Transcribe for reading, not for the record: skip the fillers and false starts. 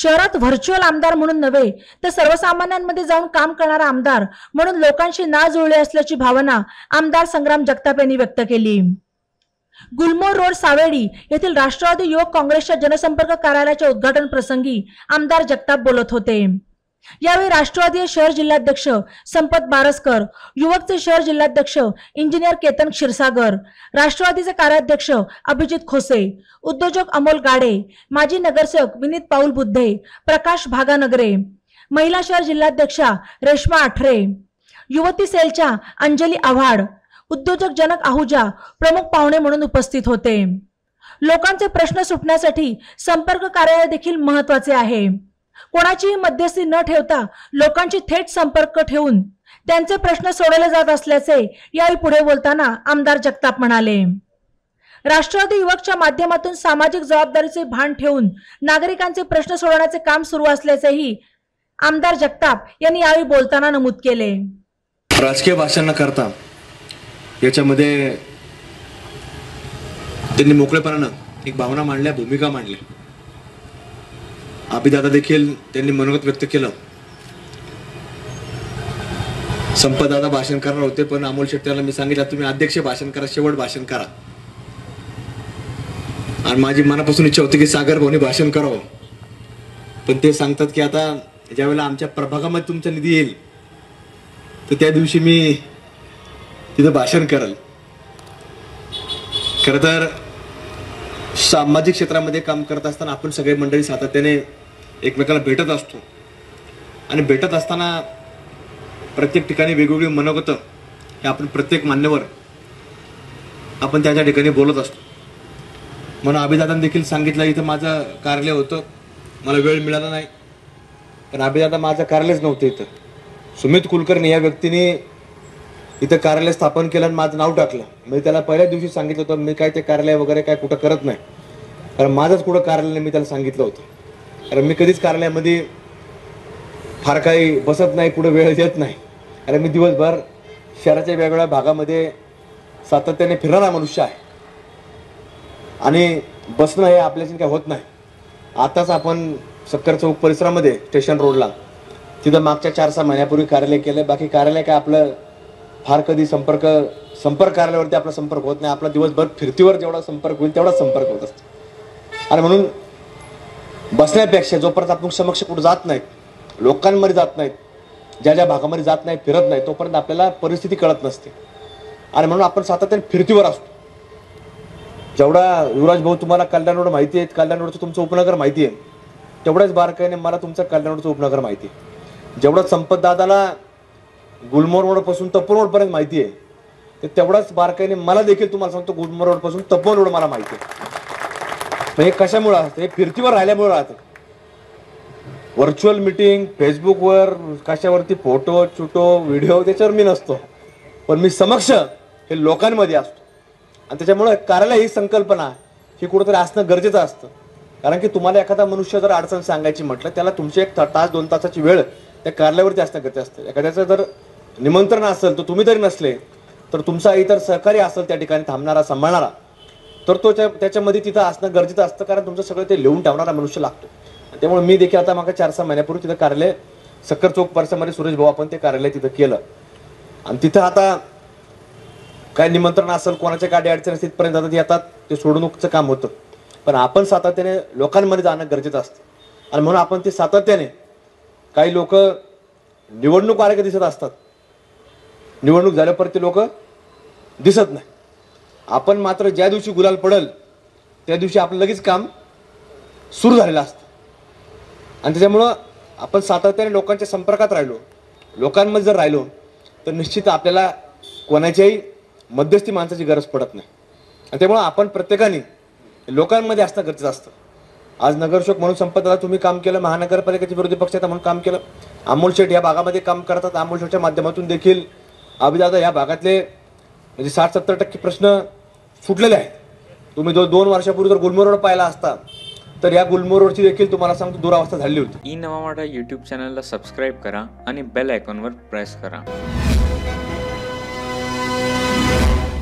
शहरात व्हर्च्युअल आमदार म्हणून नव्हे तर सर्वसामान्यांमध्ये जाऊन काम करणारा आमदार म्हणून लोकांशी नाळ जुळले असल्याची भावना आमदार संग्राम जगताप यांनी व्यक्त केली। गुलमोहर रोड सावेडी येथील राष्ट्रवादी युवक काँग्रेसच्या जनसंपर्क कार्यालयाच्या उद्घाटन प्रसंगी आमदार जगताप बोलत होते। यावेळी राष्ट्रवादी शहर जिल्हाध्यक्ष संपत बारसकर, युवकचे शहर जिल्हाध्यक्ष इंजिनियर केतन क्षीरसागर, राष्ट्रवादीचे कार्याध्यक्ष अभिजित खोसे, उद्योजक अमोल गाडे, माजी नगरसेवक विनीत पाऊल बुद्धे, प्रकाश भागानगरे, महिला शहर जिल्हाध्यक्षा रेश्मा आठरे, युवती सेलच्या अंजली आव्हाड, उद्योजक जनक आहुजा प्रमुख पाहुणे म्हणून उपस्थित होते। लोकांचे प्रश्न सुटण्यासाठी संपर्क कार्यालय देखील महत्त्वाचे आहे। कोणाचीही मध्यस्थी न ठेवता लोकांची थेट संपर्क ठेवून त्यांचे प्रश्न सोडवले जात असल्याचे यावेळी पुढे बोलताना आमदार जगताप म्हणाले। राष्ट्रवादी युवकच्या माध्यमातून सामाजिक जबाबदारीचे भान ठेवून नागरिकांचे प्रश्न सोडवण्याचे काम सुरू असल्याचेही आमदार जगताप यांनी यावेळी बोलताना नमूद केले। राजकीय भाषण न करता याच्यामध्ये त्यांनी मोकळेपणाने एक भावना मांडल्या, भूमिका मांडली। अभिदादा देखील त्यांनी मनोगत व्यक्त केलं। संपतदादा भाषण करणार होते पण अमोल शेट्टीला मी सांगितलं तुम्ही अध्यक्ष भाषण करा, शेवट भाषण करा। आणि माझी मनापासून इच्छा होती की सागर भाऊनी भाषण करावं, पण ते सांगतात की आता ज्यावेळेला आमच्या प्रभागामध्ये तुमचा निधी येईल तर त्या दिवशी मी तिथं भाषण करेल। खरं तर सामाजिक क्षेत्रामध्ये काम करत असताना आपण सगळे मंडळी सातत्याने एकमेकाला भेटत असतो आणि भेटत असताना प्रत्येक ठिकाणी वेगवेगळी मनोगत हे आपण प्रत्येक मान्यवर आपण त्या ठिकाणी बोलत असतो। म्हणून अभिदादांनी देखील सांगितलं इथं माझं कार्यालय होतं, मला वेळ मिळाला नाही, पण अभिदादा माझं कार्यालयच नव्हतं इथं। सुमित कुलकर्णी या व्यक्तीने इथं कार्यालय स्थापन केलं आणि माझं नाव टाकलं। मी त्याला पहिल्या दिवशी सांगितलं होतं मी काय ते कार्यालय वगैरे काय कुठं करत नाही, कारण माझंच कुठं कार्यालय मी त्याला सांगितलं होतं, कारण मी कधीच कार्यालयामध्ये फार काही बसत नाही, कुठं वेळ देत नाही। कारण मी दिवसभर शहराच्या वेगवेगळ्या भागामध्ये सातत्याने फिरणारा मनुष्य आहे आणि बसणं हे आपल्याशी काय होत नाही। आताच आपण सक्कर चौक परिसरामध्ये स्टेशन रोडला तिथं मागच्या 4-6 महिन्यापूर्वी कार्यालय केलं। बाकी कार्यालय काय आपलं फार कधी संपर्क कार्यालयावरती आपला संपर्क होत नाही। आपला दिवसभर फिरतीवर जेवढा संपर्क होईल तेवढाच संपर्क होत असतो। आणि म्हणून बसण्यापेक्षा जोपर्यंत आपण समक्ष कुठं जात नाहीत, लोकांमध्ये जात नाहीत, ज्या ज्या भागामध्ये जात नाही, फिरत नाही, तोपर्यंत आपल्याला परिस्थिती कळत नसते। आणि म्हणून आपण सातत्याने फिरतीवर असतो। जेवढा युवराज भाऊ तुम्हाला कल्याण रोड माहिती आहे, कल्याण रोडचं तुमचं उपनगर माहिती आहे, तेवढ्याच बारकाईने मला तुमचं कल्याण रोडचं उपनगर माहिती आहे। जेवढं संपत दादाला गुलमोहर रोड पासून तपोवन रोड पर्यंत माहिती आहे, तर तेवढाच बारकाईने मला देखील तुम्हाला सांगतो गुलमोहर रोड पासून तपोवन रोड मला माहिती आहे। हे कशामुळे असतं? हे फिरतीवर राहिल्यामुळे राहतं। व्हर्च्युअल मीटिंग फेसबुकवर कशावरती फोटो चुटो व्हिडिओ त्याच्यावर मी नसतो, पण मी समक्ष हे लोकांमध्ये असतो। आणि त्याच्यामुळे कार्यालय ही संकल्पना ही कुठेतरी असणं गरजेचं असतं। कारण की तुम्हाला एखादा मनुष्य जर अडचण सांगायची म्हटलं त्याला तुमची 1 तास 2 तासाची वेळ त्या कार्यालयावरती असणं गरजेचं असतं। एखाद्याचं जर निमंत्रण असेल तर तुम्ही जरी नसले तर तुमचा इतर सहकारी असेल त्या ठिकाणी थांबणारा सांभाळणारा, तर तो त्याच्यामध्ये तिथं असणं गरजेचं असतं, कारण तुमचं सगळं ते लिहून ठेवणारा मनुष्य लागतो। त्यामुळे मी देखील आता मागच्या 4-6 महिन्यापूर्वी तिथं कार्यालय सक्कर चौक परिसरामध्ये सुरेश भाऊ आपण ते कार्यालय तिथं केलं। आणि तिथं आता काय निमंत्रण असेल, कोणाच्या गाडी अडचण तिथपर्यंत आता येतात, ते सोडवणूकचं काम होतं, पण आपण सातत्याने लोकांमध्ये जाणं गरजेचं असतं। आणि म्हणून आपण ते सातत्याने काही लोक निवडणूक आले का दिसत असतात, निवडणूक झाल्यापर्यंत लोक दिसत नाही। आपण मात्र ज्या दिवशी गुलाल पडेल त्या दिवशी आपलं लगेच काम सुरू झालेलं असतं। आणि त्याच्यामुळं आपण सातत्याने लोकांच्या संपर्कात राहिलो, लोकांमध्ये जर राहिलो तर निश्चित आपल्याला कोणाच्याही मध्यस्थी माणसाची गरज पडत नाही। आणि त्यामुळे आपण प्रत्येकाने लोकांमध्ये असणं गरजेचं असतं। आज नगरसेवक म्हणून संपतदादा तुम्ही काम केलं, महानगरपालिकेचे विरोधी पक्षनेता म्हणून काम केलं, अमोल शेठ या भागामध्ये काम करतात, अमोल शेठच्या माध्यमातून देखील अभिदादा या भागातले म्हणजे 60-70% प्रश्न सुटलेले आहेत। तुम्ही 2 वर्षापूर्वी जर गुलमोहर रोड पाहिला असता तर या गुलमोहर रोडची देखील तुम्हाला सांगतो दुरावस्था झाली होती। ई नवा मराठा यूट्यूब चॅनलला सबस्क्राईब करा आणि बेल आयकॉनवर प्रेस करा।